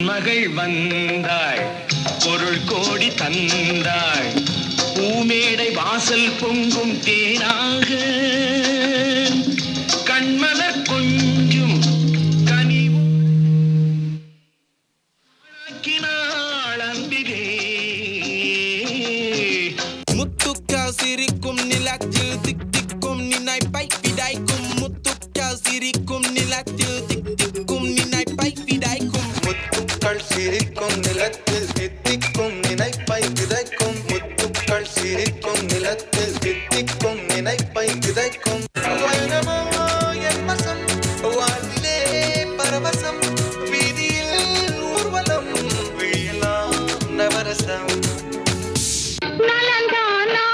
மகள் வந்தாள், பொருள் கோடி தந்தாள், பூமேடை வாசல் பொங்கும் தேனாக கண்மலர் கொஞ்சும் கனிவும் அன்பிலே. முத்துக்கா சிரிக்கும் நிலத்தில் திக் திக்கும் நினைப்பை விடாய்க்கும். முத்துக்கா சிரிக்கும் நிலத்தில் திக் திக்கும் நினைப்பை விடாய்க்கும். முத்துக்கள் சிரிக்கும் நிலத்தில் தித்திக்கும் நினைப்பை விதைக்கும். முத்துக்கள் சிரிக்கும் நிலத்தில் தித்திக்கும் நினைப்பை விதைக்கும். வாழ்விலே பரவசம், வீதியில் ஊர்வலம், விழியெல்லாம் நவரசம். நலந்தானா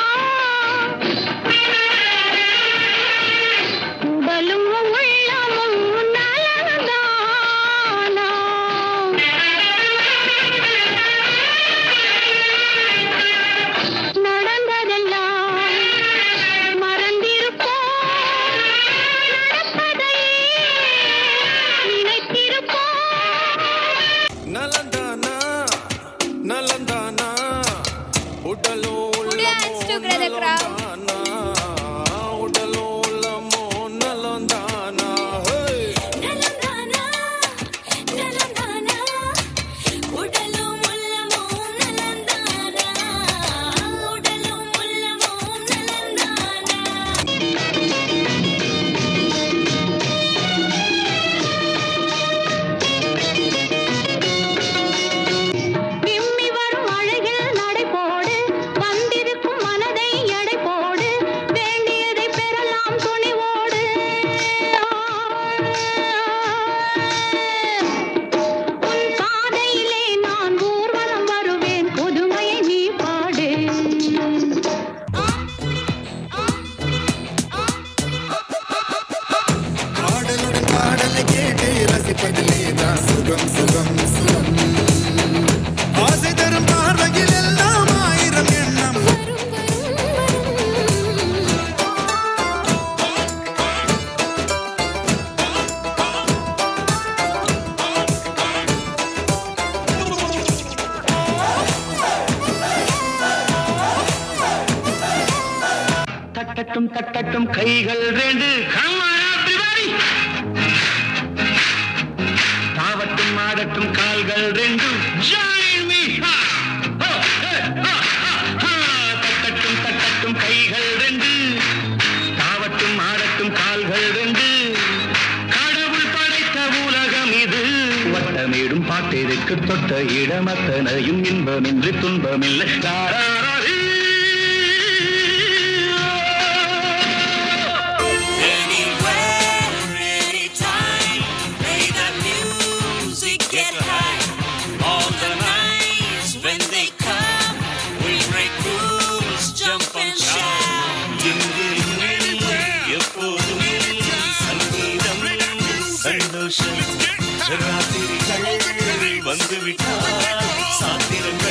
நலந்தானா உடலோ உள்ளமோ நலந்தானா உடலோ உள்ளமோ நலந்தானா நலந்தானா நலந்தானா உடலோ உள்ளமோ நலந்தானா உடலோ உள்ளமோ நலந்தானா. விம்மி வரும் அழகில் நடை போடு, வந்திருக்கும் மனதை எடை போடு, வேண்டியதை பெறலாம் துணிவோடு. உன் பாதையிலே நான் ஊர்வலம் வருவேன், புதுமையை நீ பாடு. பாடலுடன் பாடலை கேட்டு ரசிப்பதிலே தான் சுகம் சுகம் சுகம். ஆசை தரும் பார்வையில் எல்லாம் ஆயிரம் எண்ணம். தட்டட்டும் தட்டட்டும் கைகள் ரெண்டு, come on everybody. தாவட்டும் ஆடட்டும் கால்கள் ரெண்டு, join me. தட்டட்டும் தட்டட்டும் கைகள் ரெண்டு, தாவட்டும் ஆடட்டும் கால்கள் ரெண்டு, கடவுள் படைத்த உலகம் இது. வட்டமேடும் பாட்டிற்கு தொட்ட இடமத்தனையும் இன்பமின்றி துன்பமில்லை. சந்தோஷம் ராத்திரிகள் வந்துவிட்டால் சாத்திரங்கள்